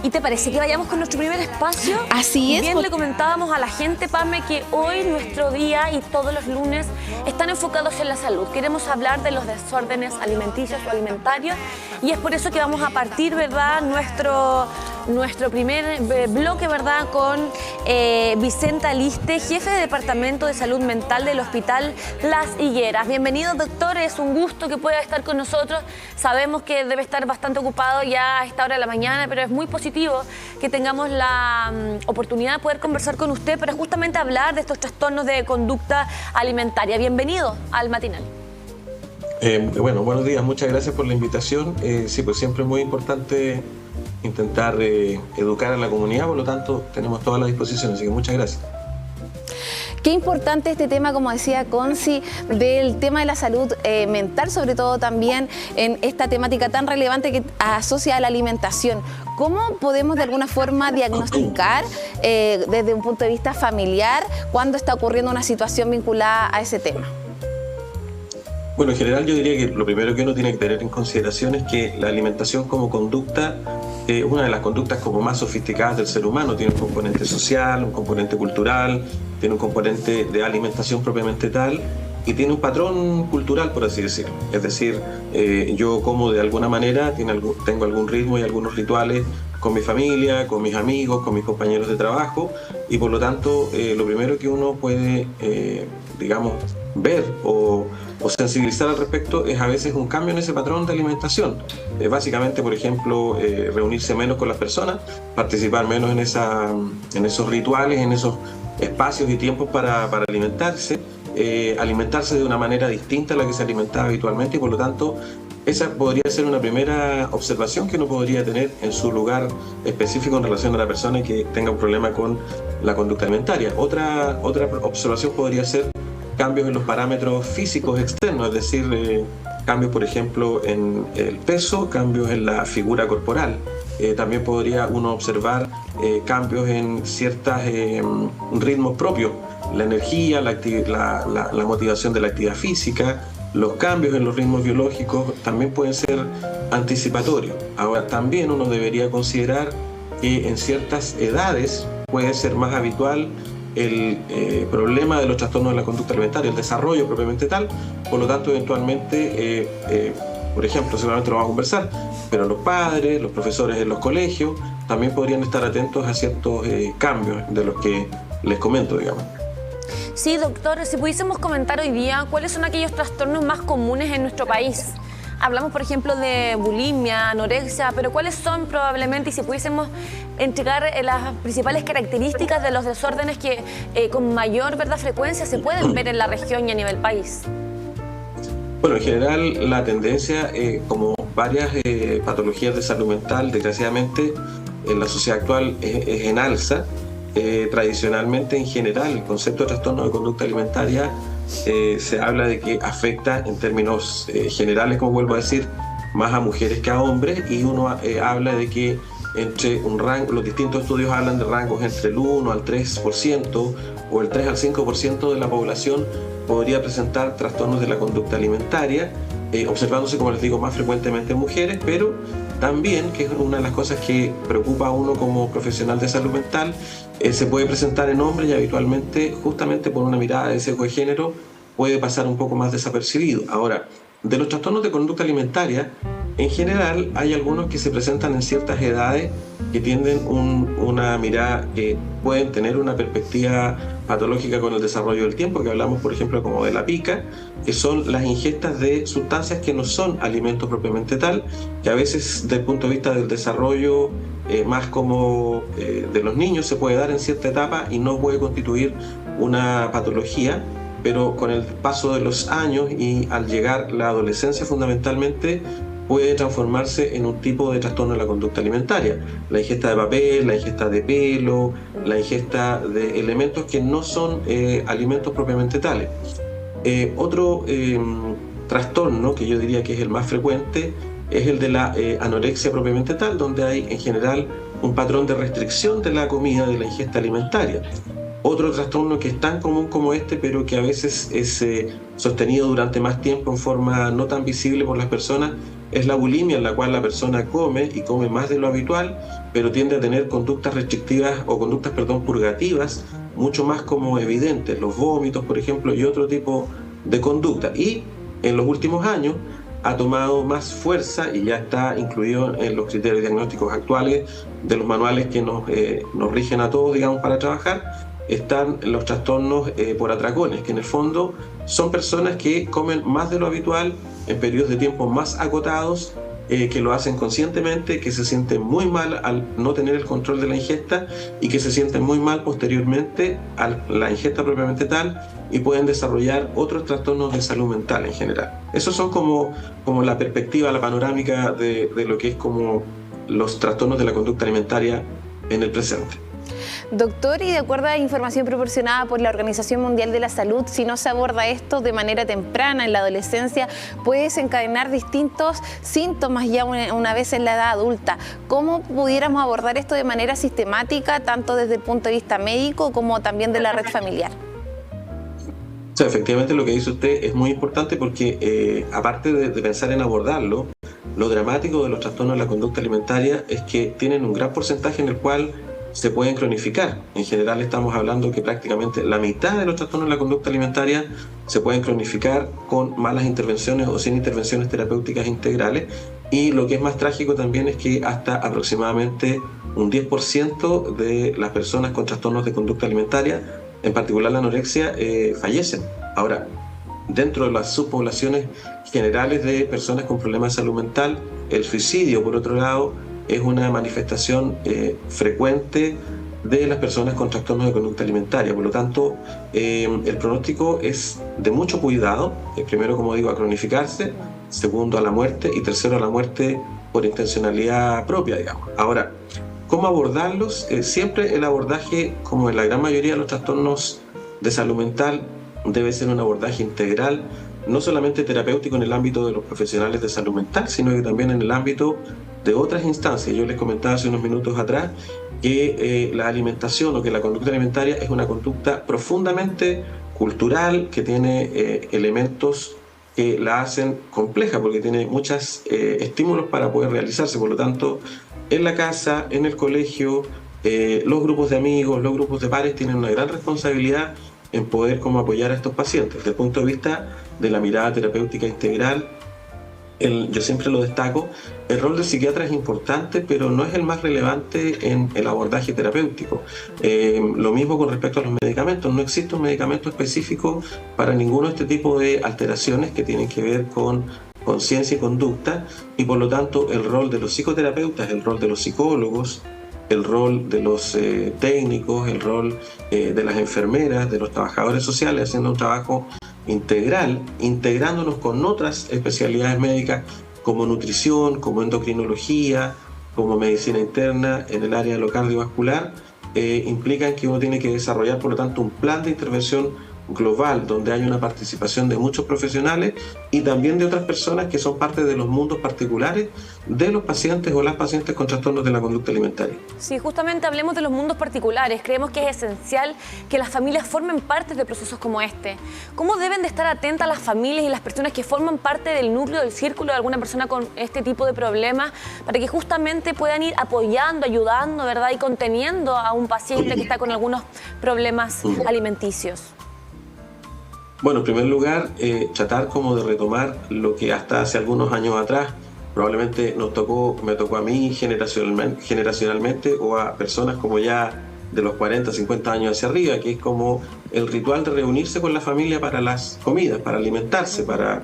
¿Y te parece que vayamos con nuestro primer espacio? Así es. Bien, le comentábamos a la gente, Pame, que hoy nuestro día y todos los lunes están enfocados en la salud. Queremos hablar de los desórdenes alimenticios o alimentarios y es por eso que vamos a partir, ¿verdad?, nuestro primer bloque, ¿verdad?, con Vicente Aliste, jefe de Departamento de Salud Mental del Hospital Las Higueras. Bienvenido, doctor, es un gusto que pueda estar con nosotros. Sabemos que debe estar bastante ocupado ya a esta hora de la mañana, pero es muy positivo que tengamos la oportunidad de poder conversar con usted para justamente hablar de estos trastornos de conducta alimentaria. Bienvenido al matinal. Bueno, buenos días, muchas gracias por la invitación. Sí, pues siempre es muy importante intentar educar a la comunidad, por lo tanto tenemos toda la disposición, así que muchas gracias. Qué importante este tema, como decía Conci, del tema de la salud mental, sobre todo también en esta temática tan relevante que asocia a la alimentación. ¿Cómo podemos de alguna forma diagnosticar desde un punto de vista familiar cuando está ocurriendo una situación vinculada a ese tema? Bueno, en general yo diría que lo primero que uno tiene que tener en consideración es que la alimentación como conducta es una de las conductas como más sofisticadas del ser humano. Tiene un componente social, un componente cultural, tiene un componente de alimentación propiamente tal y tiene un patrón cultural, por así decirlo. Es decir, yo como de alguna manera, tengo algún ritmo y algunos rituales con mi familia, con mis amigos, con mis compañeros de trabajo y por lo tanto lo primero que uno puede, digamos, ver o sensibilizar al respecto es a veces un cambio en ese patrón de alimentación. Básicamente, por ejemplo, reunirse menos con las personas, participar menos en esos rituales, en esos espacios y tiempos para alimentarse, alimentarse de una manera distinta a la que se alimentaba habitualmente y por lo tanto esa podría ser una primera observación que uno podría tener en su lugar específico en relación a la persona que tenga un problema con la conducta alimentaria. Otra observación podría ser cambios en los parámetros físicos externos, es decir, cambios, por ejemplo, en el peso, cambios en la figura corporal. También podría uno observar cambios en ciertos ritmos propios, la energía, la motivación de la actividad física, los cambios en los ritmos biológicos también pueden ser anticipatorios. Ahora, también uno debería considerar que en ciertas edades puede ser más habitual el problema de los trastornos de la conducta alimentaria, el desarrollo propiamente tal, por lo tanto eventualmente, por ejemplo, seguramente lo vamos a conversar, pero los padres, los profesores en los colegios también podrían estar atentos a ciertos cambios de los que les comento, digamos. Sí, doctor, si pudiésemos comentar hoy día, ¿cuáles son aquellos trastornos más comunes en nuestro país? Hablamos, por ejemplo, de bulimia, anorexia, pero ¿cuáles son probablemente, y si pudiésemos entregar las principales características de los desórdenes que con mayor, ¿verdad?, frecuencia se pueden ver en la región y a nivel país? Bueno, en general la tendencia, como varias patologías de salud mental, desgraciadamente en la sociedad actual es en alza. Tradicionalmente, en general, el concepto de trastorno de conducta alimentaria se habla de que afecta en términos generales, como vuelvo a decir, más a mujeres que a hombres y uno habla de que entre un rango, los distintos estudios hablan de rangos entre el 1 al 3% o el 3 al 5% de la población podría presentar trastornos de la conducta alimentaria, observándose, como les digo, más frecuentemente en mujeres, pero también, que es una de las cosas que preocupa a uno como profesional de salud mental, se puede presentar en hombres y habitualmente, justamente por una mirada de sesgo de género, puede pasar un poco más desapercibido. Ahora, de los trastornos de conducta alimentaria, en general hay algunos que se presentan en ciertas edades que tienen una mirada que pueden tener una perspectiva patológica con el desarrollo del tiempo, que hablamos, por ejemplo, como de la pica, que son las ingestas de sustancias que no son alimentos propiamente tal, que a veces desde el punto de vista del desarrollo más como de los niños se puede dar en cierta etapa y no puede constituir una patología, pero con el paso de los años y al llegar la adolescencia fundamentalmente puede transformarse en un tipo de trastorno de la conducta alimentaria. La ingesta de papel, la ingesta de pelo, la ingesta de elementos que no son alimentos propiamente tales. Otro trastorno que yo diría que es el más frecuente es el de la anorexia propiamente tal, donde hay en general un patrón de restricción de la comida, de la ingesta alimentaria. Otro trastorno que es tan común como este, pero que a veces es sostenido durante más tiempo en forma no tan visible por las personas, es la bulimia, en la cual la persona come y come más de lo habitual, pero tiende a tener conductas restrictivas o conductas, purgativas, mucho más como evidentes, los vómitos, por ejemplo, y otro tipo de conducta. Y en los últimos años ha tomado más fuerza y ya está incluido en los criterios diagnósticos actuales de los manuales que nos rigen a todos, digamos, para trabajar. Están los trastornos por atracones, que en el fondo son personas que comen más de lo habitual en periodos de tiempo más acotados, que lo hacen conscientemente, que se sienten muy mal al no tener el control de la ingesta y que se sienten muy mal posteriormente a la ingesta propiamente tal, y pueden desarrollar otros trastornos de salud mental en general. Esos son como la perspectiva, la panorámica de lo que es como los trastornos de la conducta alimentaria en el presente. Doctor, y de acuerdo a la información proporcionada por la Organización Mundial de la Salud, si no se aborda esto de manera temprana en la adolescencia, puede desencadenar distintos síntomas ya una vez en la edad adulta. ¿Cómo pudiéramos abordar esto de manera sistemática, tanto desde el punto de vista médico como también de la red familiar? O sea, efectivamente lo que dice usted es muy importante porque aparte de pensar en abordarlo, lo dramático de los trastornos de la conducta alimentaria es que tienen un gran porcentaje en el cual se pueden cronificar. En general estamos hablando que prácticamente la mitad de los trastornos de la conducta alimentaria se pueden cronificar con malas intervenciones o sin intervenciones terapéuticas integrales, y lo que es más trágico también es que hasta aproximadamente un 10% de las personas con trastornos de conducta alimentaria, en particular la anorexia, fallecen. Ahora, dentro de las subpoblaciones generales de personas con problemas de salud mental, el suicidio, por otro lado, es una manifestación frecuente de las personas con trastornos de conducta alimentaria. Por lo tanto, el pronóstico es de mucho cuidado. Primero, como digo, a cronificarse, segundo, a la muerte, y tercero, a la muerte por intencionalidad propia, digamos. Ahora, ¿cómo abordarlos? Siempre el abordaje, como en la gran mayoría de los trastornos de salud mental, debe ser un abordaje integral, no solamente terapéutico en el ámbito de los profesionales de salud mental, sino que también en el ámbito de otras instancias. Yo les comentaba hace unos minutos atrás que la alimentación o que la conducta alimentaria es una conducta profundamente cultural, que tiene elementos que la hacen compleja porque tiene muchos estímulos para poder realizarse. Por lo tanto, en la casa, en el colegio, los grupos de amigos, los grupos de pares tienen una gran responsabilidad en poder como apoyar a estos pacientes. Desde el punto de vista de la mirada terapéutica integral, yo siempre lo destaco, el rol del psiquiatra es importante, pero no es el más relevante en el abordaje terapéutico. Lo mismo con respecto a los medicamentos. No existe un medicamento específico para ninguno de este tipo de alteraciones que tienen que ver con conciencia y conducta, y por lo tanto el rol de los psicoterapeutas, el rol de los psicólogos, el rol de los técnicos, el rol de las enfermeras, de los trabajadores sociales, haciendo un trabajo integral, integrándonos con otras especialidades médicas como nutrición, como endocrinología, como medicina interna en el área de lo cardiovascular, implican que uno tiene que desarrollar, por lo tanto, un plan de intervención global donde hay una participación de muchos profesionales y también de otras personas que son parte de los mundos particulares de los pacientes o las pacientes con trastornos de la conducta alimentaria. Sí, justamente hablemos de los mundos particulares. Creemos que es esencial que las familias formen parte de procesos como este. ¿Cómo deben de estar atentas las familias y las personas que forman parte del núcleo, del círculo de alguna persona con este tipo de problemas, para que justamente puedan ir apoyando, ayudando, ¿verdad?, y conteniendo a un paciente que está con algunos problemas alimenticios? Bueno, en primer lugar, tratar como de retomar lo que hasta hace algunos años atrás probablemente me tocó a mí generacionalmente o a personas como ya de los 40, 50 años hacia arriba, que es como el ritual de reunirse con la familia para las comidas, para alimentarse, para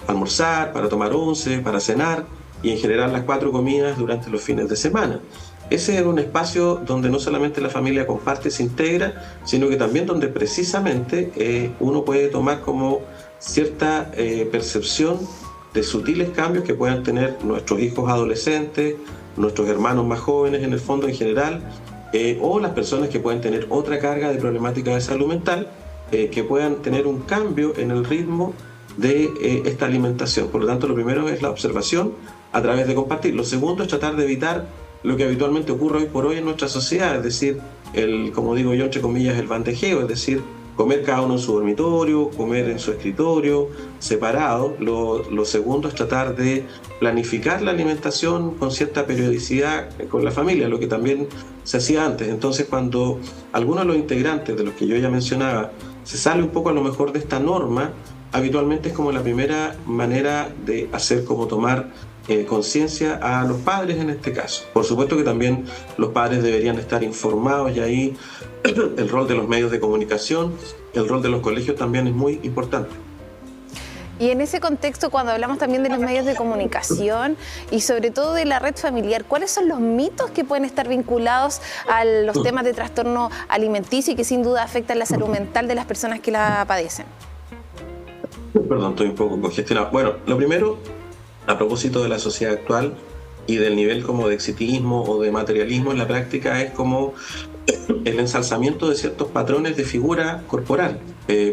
almorzar, para tomar once, para cenar, y en general las 4 comidas durante los fines de semana. Ese era un espacio donde no solamente la familia comparte, se integra, sino que también donde precisamente uno puede tomar como cierta percepción de sutiles cambios que puedan tener nuestros hijos adolescentes, nuestros hermanos más jóvenes en el fondo en general, o las personas que pueden tener otra carga de problemática de salud mental, que puedan tener un cambio en el ritmo de esta alimentación. Por lo tanto, lo primero es la observación a través de compartir. Lo segundo es tratar de evitar lo que habitualmente ocurre hoy por hoy en nuestra sociedad, es decir, como digo yo, entre comillas, el bandejeo, es decir, comer cada uno en su dormitorio, comer en su escritorio, separado. Lo segundo es tratar de planificar la alimentación con cierta periodicidad con la familia, lo que también se hacía antes. Entonces, cuando algunos de los integrantes, de los que yo ya mencionaba, se sale un poco a lo mejor de esta norma, habitualmente es como la primera manera de hacer como tomar conciencia a los padres en este caso. Por supuesto que también los padres deberían estar informados, y ahí el rol de los medios de comunicación, el rol de los colegios también es muy importante. Y en ese contexto, cuando hablamos también de los medios de comunicación y sobre todo de la red familiar, ¿cuáles son los mitos que pueden estar vinculados a los temas de trastorno alimenticio y que sin duda afectan la salud mental de las personas que la padecen? Perdón, estoy un poco congestionado. Bueno, lo primero, a propósito de la sociedad actual y del nivel como de exitismo o de materialismo en la práctica, es como el ensalzamiento de ciertos patrones de figura corporal.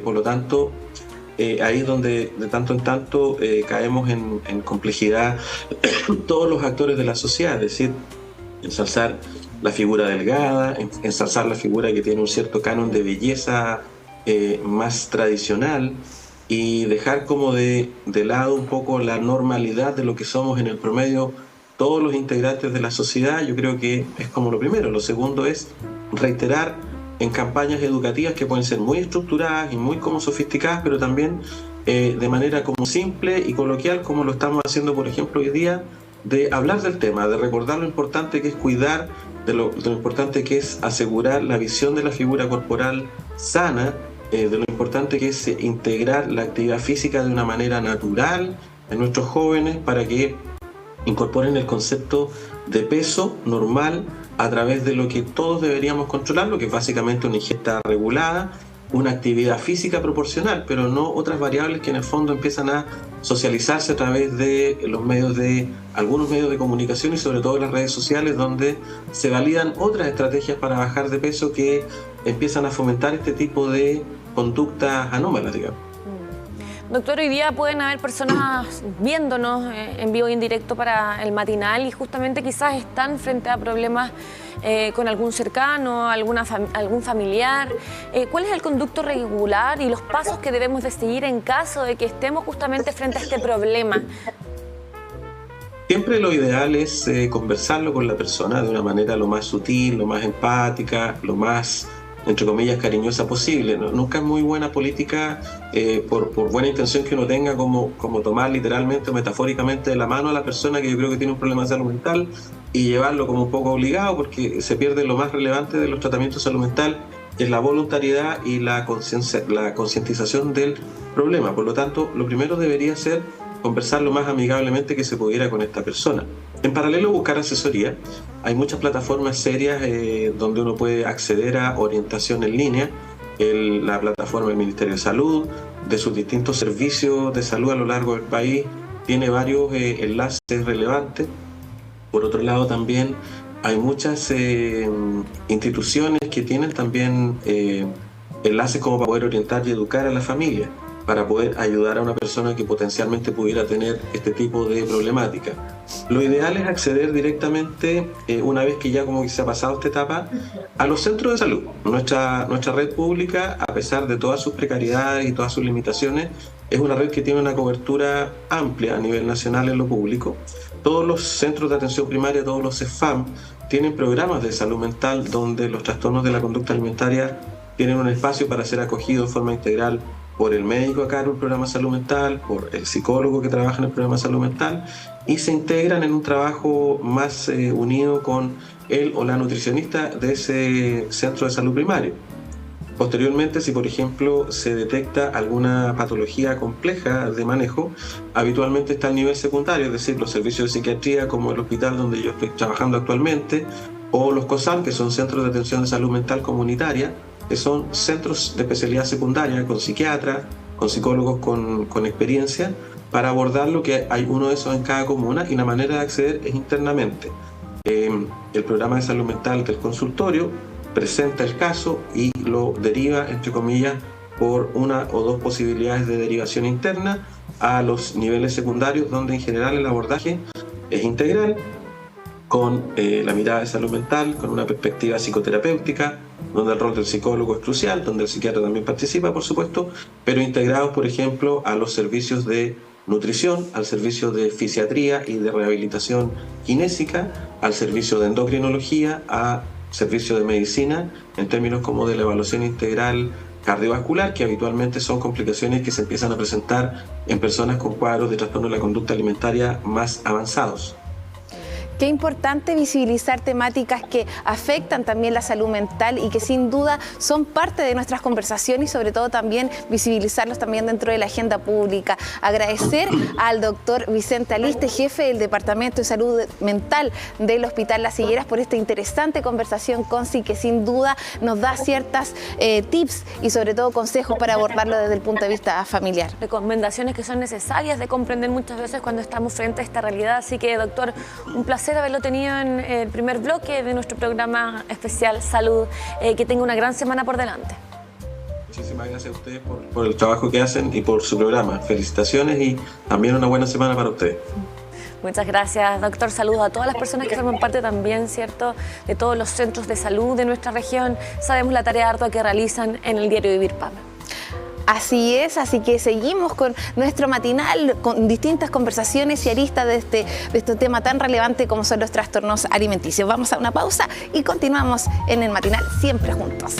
Por lo tanto, ahí es donde de tanto en tanto caemos en complejidad todos los actores de la sociedad, es decir, ensalzar la figura delgada, ensalzar la figura que tiene un cierto canon de belleza más tradicional, y dejar como de lado un poco la normalidad de lo que somos en el promedio todos los integrantes de la sociedad. Yo creo que es como lo primero. Lo segundo es reiterar en campañas educativas que pueden ser muy estructuradas y muy como sofisticadas, pero también de manera como simple y coloquial, como lo estamos haciendo por ejemplo hoy día, de hablar del tema, de recordar lo importante que es cuidar, de lo importante que es asegurar la visión de la figura corporal sana, de lo importante que es integrar la actividad física de una manera natural en nuestros jóvenes para que incorporen el concepto de peso normal a través de lo que todos deberíamos controlar, lo que es básicamente una ingesta regulada, una actividad física proporcional, pero no otras variables que en el fondo empiezan a socializarse a través de algunos medios de comunicación y sobre todo las redes sociales, donde se validan otras estrategias para bajar de peso que empiezan a fomentar este tipo de conductas anómalas, digamos. Doctor, hoy día pueden haber personas viéndonos en vivo e indirecto para el matinal y justamente quizás están frente a problemas con algún cercano, algún familiar. ¿Cuál es el conducto regular y los pasos que debemos de seguir en caso de que estemos justamente frente a este problema? Siempre lo ideal es conversarlo con la persona de una manera lo más sutil, lo más empática, lo más, entre comillas, cariñosa posible. Nunca es muy buena política, por buena intención que uno tenga, como tomar literalmente o metafóricamente de la mano a la persona que yo creo que tiene un problema de salud mental y llevarlo como un poco obligado, porque se pierde lo más relevante de los tratamientos de salud mental, que es la voluntariedad y la concientización del problema. Por lo tanto, lo primero debería ser conversar lo más amigablemente que se pudiera con esta persona. En paralelo, buscar asesoría. Hay muchas plataformas serias donde uno puede acceder a orientación en línea. La plataforma del Ministerio de Salud, de sus distintos servicios de salud a lo largo del país, tiene varios enlaces relevantes. Por otro lado, también hay muchas instituciones que tienen también enlaces como para poder orientar y educar a la familia, para poder ayudar a una persona que potencialmente pudiera tener este tipo de problemática. Lo ideal es acceder directamente, una vez que ya como que se ha pasado esta etapa, a los centros de salud. Nuestra red pública, a pesar de todas sus precariedades y todas sus limitaciones, es una red que tiene una cobertura amplia a nivel nacional en lo público. Todos los centros de atención primaria, todos los CEFAM, tienen programas de salud mental donde los trastornos de la conducta alimentaria tienen un espacio para ser acogidos de forma integral por el médico a cargo del programa de salud mental, por el psicólogo que trabaja en el programa de salud mental, y se integran en un trabajo más unido con él o la nutricionista de ese centro de salud primario. Posteriormente, si por ejemplo se detecta alguna patología compleja de manejo, habitualmente está al nivel secundario, es decir, los servicios de psiquiatría como el hospital donde yo estoy trabajando actualmente, o los COSAM, que son centros de atención de salud mental comunitaria, que son centros de especialidad secundaria con psiquiatras, con psicólogos con experiencia, para abordarlo, que hay uno de esos en cada comuna, y la manera de acceder es internamente. El programa de salud mental del consultorio presenta el caso y lo deriva, entre comillas, por una o dos posibilidades de derivación interna a los niveles secundarios, donde en general el abordaje es integral, con la mirada de salud mental, con una perspectiva psicoterapéutica, donde el rol del psicólogo es crucial, donde el psiquiatra también participa, por supuesto, pero integrados, por ejemplo, a los servicios de nutrición, al servicio de fisiatría y de rehabilitación kinésica, al servicio de endocrinología, a servicio de medicina, en términos como de la evaluación integral cardiovascular, que habitualmente son complicaciones que se empiezan a presentar en personas con cuadros de trastorno de la conducta alimentaria más avanzados. Qué importante visibilizar temáticas que afectan también la salud mental y que sin duda son parte de nuestras conversaciones y sobre todo también visibilizarlos también dentro de la agenda pública. Agradecer al doctor Vicente Aliste, jefe del Departamento de Salud Mental del Hospital Las Higueras, por esta interesante conversación, Conci, que sin duda nos da ciertas tips y sobre todo consejos para abordarlo desde el punto de vista familiar. Recomendaciones que son necesarias de comprender muchas veces cuando estamos frente a esta realidad. Así que, doctor, un placer haberlo tenido en el primer bloque de nuestro programa especial Salud. Que tenga una gran semana por delante. Muchísimas gracias a ustedes por el trabajo que hacen y por su programa. Felicitaciones y también una buena semana para ustedes. Muchas gracias, doctor. Saludos a todas las personas que forman parte también, ¿cierto?, de todos los centros de salud de nuestra región. Sabemos la tarea ardua que realizan en el diario Vivir PAME. Así es, así que seguimos con nuestro matinal, con distintas conversaciones y aristas de este tema tan relevante como son los trastornos alimenticios. Vamos a una pausa y continuamos en el matinal siempre juntos.